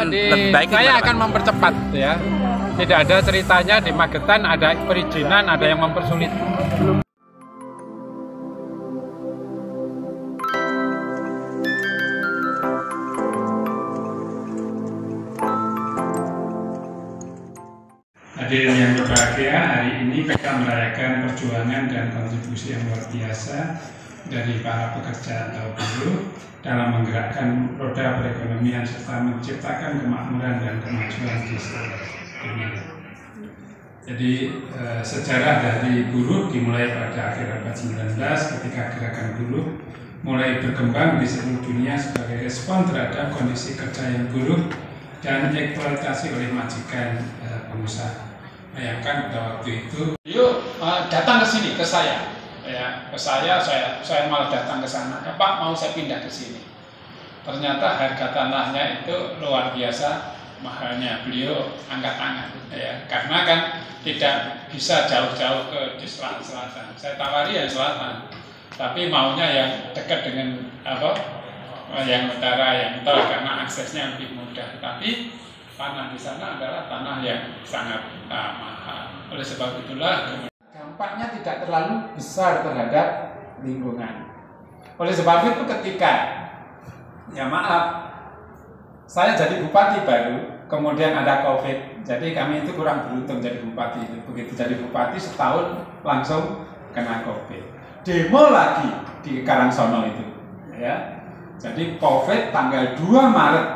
lebih baik. Saya akan mempercepat ya. Tidak ada ceritanya di Magetan ada perizinan, ada yang mempersulit. Hadirin yang berbahagia, hari ini kita merayakan perjuangan dan kontribusi yang luar biasa dari para pekerja atau buruh dalam menggerakkan roda perekonomian serta menciptakan kemakmuran dan kemajuan di seluruh dunia. Jadi sejarah dari buruh dimulai pada akhir abad 19 ketika gerakan buruh mulai berkembang di seluruh dunia sebagai respon terhadap kondisi kerja yang buruk dan eksploitasi oleh majikan pengusaha. Bayangkan pada waktu itu, Yuk datang ke sini ke saya, ya ke saya malah datang ke sana. Ya, Pak, mau saya pindah ke sini. Ternyata harga tanahnya itu luar biasa mahalnya. Beliau angkat tangan, ya karena kan tidak bisa jauh-jauh ke di selatan. Saya tawari yang selatan, tapi maunya yang dekat dengan yang utara, yang karena aksesnya lebih mudah. Tapi tanah di sana adalah tanah yang sangat mahal. Oleh sebab itulah dampaknya tidak terlalu besar terhadap lingkungan. Oleh sebab itu ketika saya jadi bupati baru, kemudian ada COVID, jadi kami itu kurang beruntung jadi bupati. Begitu jadi bupati setahun langsung kena COVID. Demo lagi di Karangsono itu, ya. Jadi COVID tanggal 2 Maret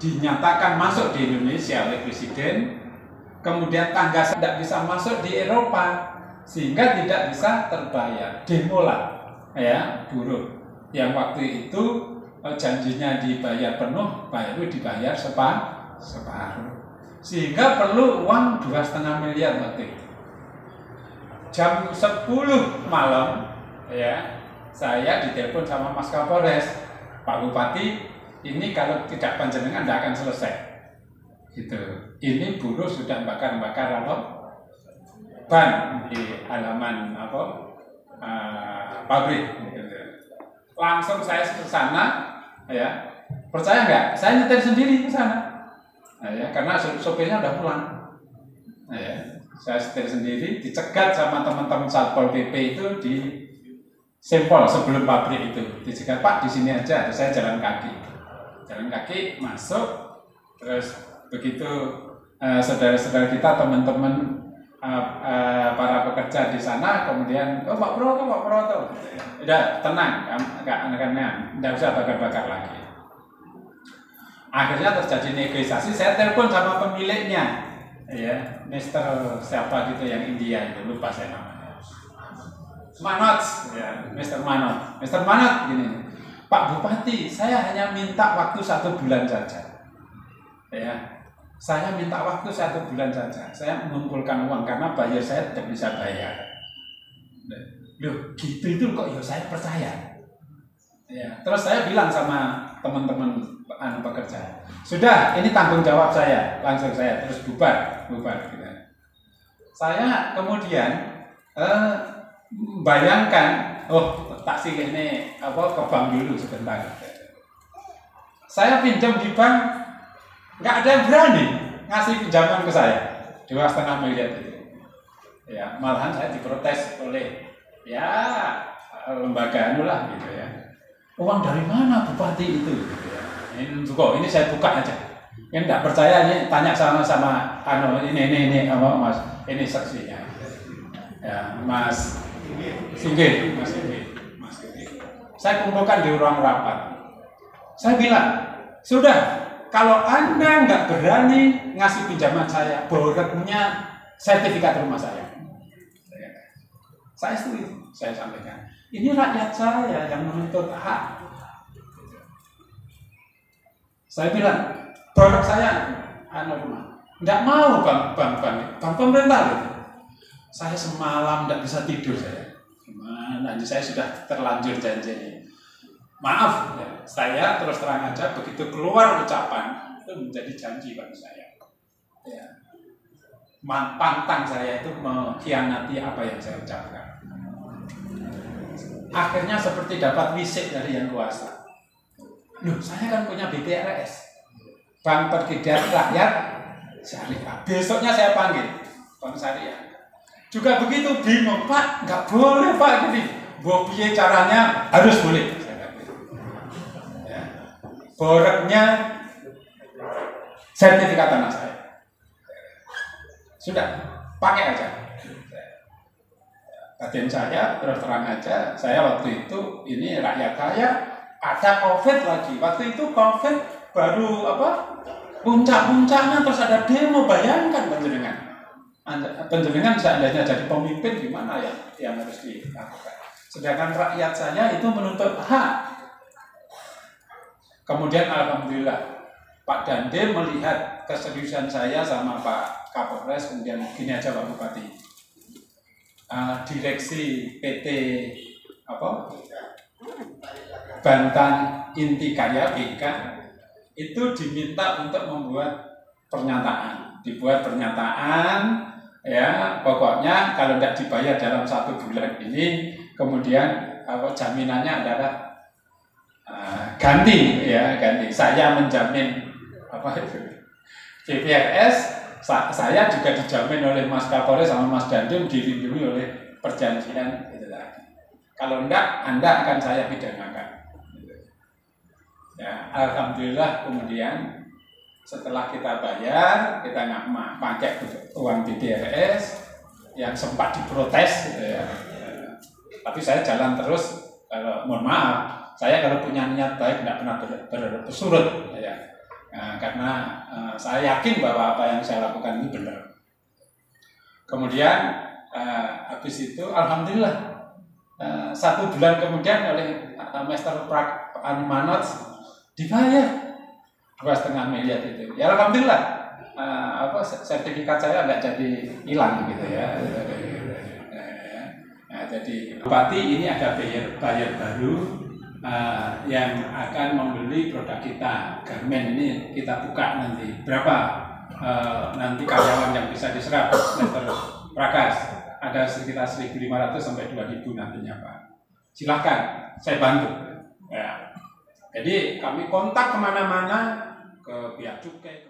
dinyatakan masuk di Indonesia oleh Presiden, kemudian tangga tidak bisa masuk di Eropa sehingga tidak bisa terbayar. Demo lah, ya buruh yang waktu itu janjinya dibayar penuh, baru dibayar separuh, sehingga perlu uang 2,5 miliar waktu itu. Jam 10 malam, ya saya ditelepon sama Mas Kapolres, Pak Bupati, ini kalau tidak panjenengan tidak akan selesai. Gitu. Ini buruh sudah bakar-bakar ban di halaman pabrik. Gitu. Langsung saya ke sana, ya. Percaya nggak? Saya nyetir sendiri ke sana. Ya, karena sopirnya udah pulang. Ya, saya setir sendiri, dicegat sama teman-teman Satpol PP itu di Sempol sebelum pabrik itu. Dicegat, Pak, di sini aja. Terus saya jalan kaki masuk, terus begitu saudara-saudara kita, teman-teman para pekerja di sana, kemudian Pak Proto, udah tenang, nggak usah bakar-bakar lagi. Akhirnya terjadi negosiasi, saya telepon sama pemiliknya, ya, Mr. siapa gitu yang India itu, lupa saya namanya. Manot, ya, Mr. Manot gini. Pak Bupati, saya hanya minta waktu 1 bulan saja. Ya, saya minta waktu 1 bulan saja. Saya mengumpulkan uang karena bayar saya tidak bisa bayar. Loh, gitu itu kok ya saya percaya. Ya, terus saya bilang sama teman-teman pekerja, sudah, ini tanggung jawab saya. Langsung saya terus bubar gitu. Saya kemudian bayangkan, taksi ini ke bank dulu sebentar. Saya pinjam di bank, nggak ada yang berani ngasih pinjaman ke saya 2,5 miliar itu. Ya, malahan saya diprotes oleh lembaga lah gitu ya. Uang dari mana Bupati itu? Gitu ya. Ini saya buka aja. Yang nggak percaya ini tanya sama ini Mas, ini saksinya. Ya, Mas Singgih. Saya kumpulkan di ruang rapat. Saya bilang, sudah, kalau Anda nggak berani ngasih pinjaman saya, boroknya sertifikat rumah saya. Saya setuju, saya sampaikan. Ini rakyat saya yang menuntut hak. Saya bilang, borok saya, rumah. Nggak mau bank pemerintah gitu. Saya semalam nggak bisa tidur saya. Nanti saya sudah terlanjur janji. Maaf, ya, saya terus terang aja begitu keluar ucapan itu menjadi janji bagi saya. Ya. Pantang saya itu mengkhianati apa yang saya ucapkan. Akhirnya seperti dapat wisik dari yang kuasa. Loh, saya kan punya BPRS. Bank Pegadaian Rakyat Syariah. Besoknya saya panggil Bank Syariah. Juga begitu, bingung, Pak, nggak boleh Pak gini. Mbok piye caranya? Harus boleh. Ya. Boreknya sertifikat tanah saya. Sudah, pakai aja. Batin saya terus terang aja, saya waktu itu ini rakyat kaya, ada COVID lagi. Waktu itu COVID baru puncak-puncaknya, terus ada demo. Bayangkan penjenengan seandainya jadi pemimpin gimana ya yang harus dilakukan. Sedangkan rakyat saya itu menuntut hak. Kemudian alhamdulillah Pak Dandim melihat keseriusan saya sama Pak Kapolres, kemudian gini aja Pak Bupati, direksi PT Bantan Inti Karya BK itu diminta untuk membuat pernyataan, ya pokoknya kalau tidak dibayar dalam 1 bulan ini, kemudian jaminannya adalah ganti. Saya menjamin CPRS, saya juga dijamin oleh Mas Kapolres sama Mas Dandim, dilindungi oleh perjanjian itu lagi. Kalau enggak, Anda akan saya pidanakan. Ya, alhamdulillah kemudian setelah kita bayar, kita nggak pakai uang BPRS yang sempat diprotes gitu ya. Tapi saya jalan terus. Kalau mohon maaf, saya kalau punya niat baik tidak pernah bersurut ya. Karena saya yakin bahwa apa yang saya lakukan ini benar. Kemudian habis itu alhamdulillah 1 bulan kemudian oleh Master Manot dibayar 2,5 miliar itu. Ya alhamdulillah sertifikat saya nggak jadi hilang gitu ya. Nah, jadi Bupati ini ada buyer baru yang akan membeli produk kita. Garmen ini kita buka nanti. Berapa nanti karyawan yang bisa diserap Mr. Prakas? Ada sekitar 1.500 sampai 2.000 nantinya Pak. Silahkan, saya bantu. Ya. Jadi kami kontak kemana-mana ke pihak cukai.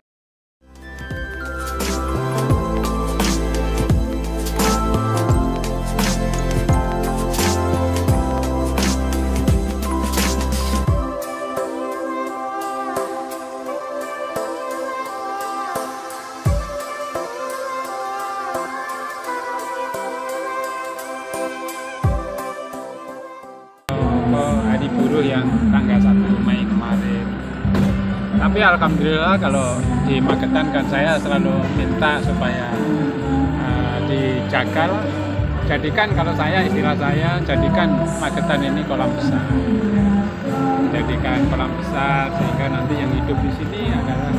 Hari buruh yang tanggal 1 Mei kemarin. Tapi alhamdulillah kalau di Magetan kan saya selalu minta supaya dijaga, jadikan kalau saya istilah saya jadikan Magetan ini kolam besar. Jadikan kolam besar sehingga nanti yang hidup di sini adalah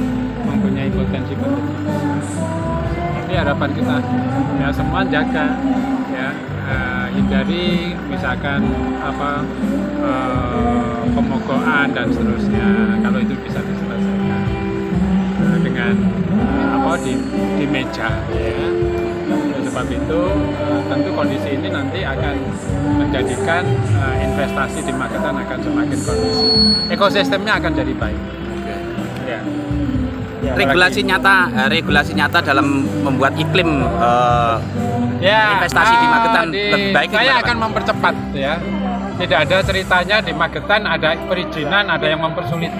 mempunyai potensi. Ini harapan kita ya, semua jaga ya. Hindari misalkan pemogokan dan seterusnya. Kalau itu bisa diselesaikan dengan di meja ya. Sebab itu tentu kondisi ini nanti akan menjadikan investasi di Magetan akan semakin kondusif. Ekosistemnya akan jadi baik. Ya. Ya, regulasi nyata dalam membuat iklim investasi di Magetan lebih baik. Saya akan mempercepat ya. Tidak ada ceritanya di Magetan ada perizinan, ada yang mempersulit.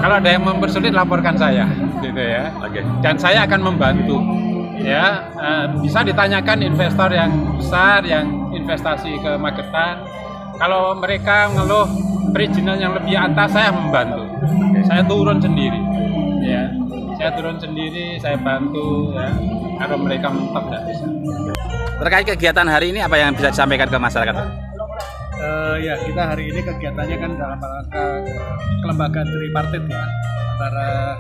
Kalau ada yang mempersulit laporkan saya, gitu ya. Oke. Dan saya akan membantu. Ya, bisa ditanyakan investor yang besar yang investasi ke Magetan. Kalau mereka ngeluh perizinan yang lebih atas, saya membantu. Saya turun sendiri. Ya, saya turun sendiri, saya bantu ya. Kalau mereka mentok tidak bisa. Terkait kegiatan hari ini apa yang bisa disampaikan ke masyarakat? Ya, kita hari ini kegiatannya kan dalam rangka kelembagaan tripartit ya, antara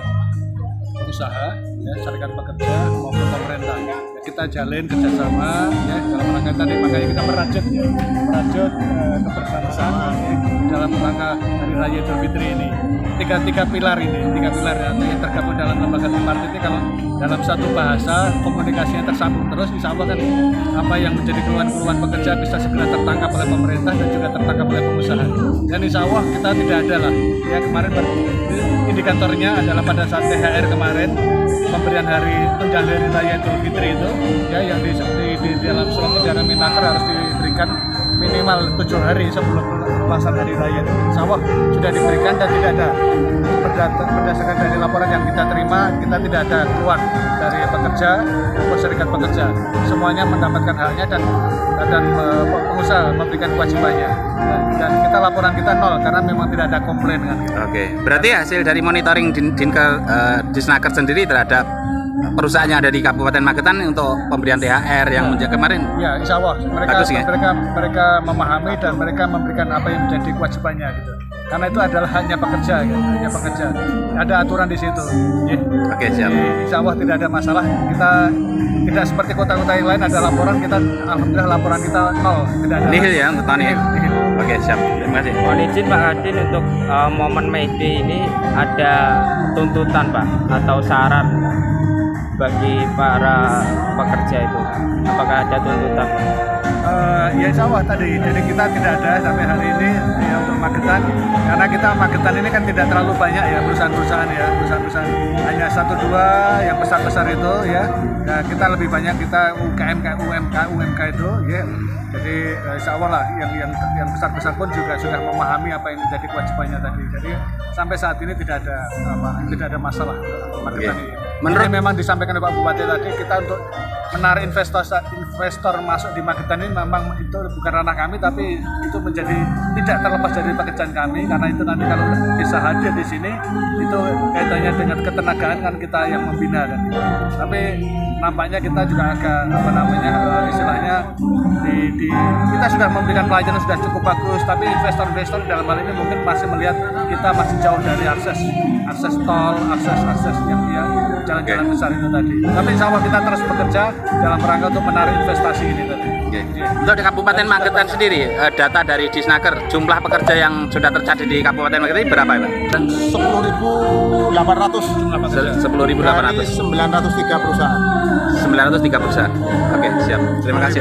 pengusaha, ya, serikat pekerja maupun pemerintah. Jadi kita jalin kerjasama ya dalam rangka tadi, makanya kita merajut kebersamaan dalam rangka Hari Raya Idul Fitri ini. Tiga pilar ya, yang tergabung dalam lembaga tripartit ini. Kalau dalam satu bahasa komunikasinya tersambung terus, insya Allah kan apa yang menjadi keluhan-keluhan pekerja bisa segera tertangkap oleh pemerintah dan juga tertangkap oleh pengusaha. Dan insya Allah kita tidak ada lah ya, kemarin indikatornya adalah pada saat THR kemarin, pemberian tunjangan hari raya Idul Fitri itu ya, yang di dalam surat edaran Menaker harus diberikan minimal 7 hari sebelum pelaksanaan hari raya. Insya Allah sudah diberikan dan tidak ada, berdasarkan dari laporan yang kita terima, kita tidak ada keluhan dari pekerja maupun serikat pekerja. Semuanya mendapatkan haknya dan pengusaha memberikan kewajibannya. Dan kita laporan kita nol karena memang tidak ada komplain dengan kita. Oke, berarti hasil dari monitoring Disnaker sendiri terhadap perusahaan yang ada di Kabupaten Magetan untuk pemberian THR yang kemarin. Ya, insya Allah bagus, ya? mereka memahami dan mereka memberikan apa yang menjadi kewajibannya gitu. Karena itu adalah hanya pekerja, ya, hanya pekerja. Ada aturan di situ. Ya. Oke, siap. Jadi, insya Allah tidak ada masalah. Kita tidak seperti kota-kota yang lain ada laporan, kita alhamdulillah laporan kita nol, tidak ada. Nihil ya untuk tahun ini. Nihil. Oke, siap. Terima kasih. Mohon izin Pak Adin, untuk momen May Day ini ada tuntutan Pak atau saran bagi para pekerja itu? Apakah ada tuntutan? Ya insya Allah tadi, jadi kita tidak ada sampai hari ini ya untuk Magetan, karena kita Magetan ini kan tidak terlalu banyak ya perusahaan-perusahaan hanya 1-2 yang besar-besar itu ya. Nah, kita lebih banyak kita UMK itu ya. Jadi insya Allah lah yang besar-besar pun juga sudah memahami apa yang menjadi kewajibannya tadi. Jadi sampai saat ini tidak ada masalah untuk Magetan ini. Menurut memang disampaikan oleh Pak Bupati tadi, kita untuk menarik investor masuk di Magetan ini memang itu bukan ranah kami, tapi itu menjadi tidak terlepas dari pekerjaan kami, karena itu nanti kalau bisa hadir di sini itu kaitannya dengan ketenagaan kan kita yang membina kan. Tapi nampaknya kita juga agak istilahnya kita sudah memberikan pelayanan sudah cukup bagus, tapi investor dalam hal ini mungkin masih melihat kita masih jauh dari akses tol, akses yang jalan-jalan besar itu tadi. Tapi insya Allah kita terus bekerja dalam rangka untuk menarik investasi ini tadi. Untuk di Kabupaten Magetan sendiri, data dari Disnaker, jumlah pekerja yang sudah tercatat di Kabupaten Magetan ini berapa Pak? 10.800 jumlah pekerja. 10.800. Dari 903 perusahaan. 903 perusahaan. Oke, siap. Terima kasih.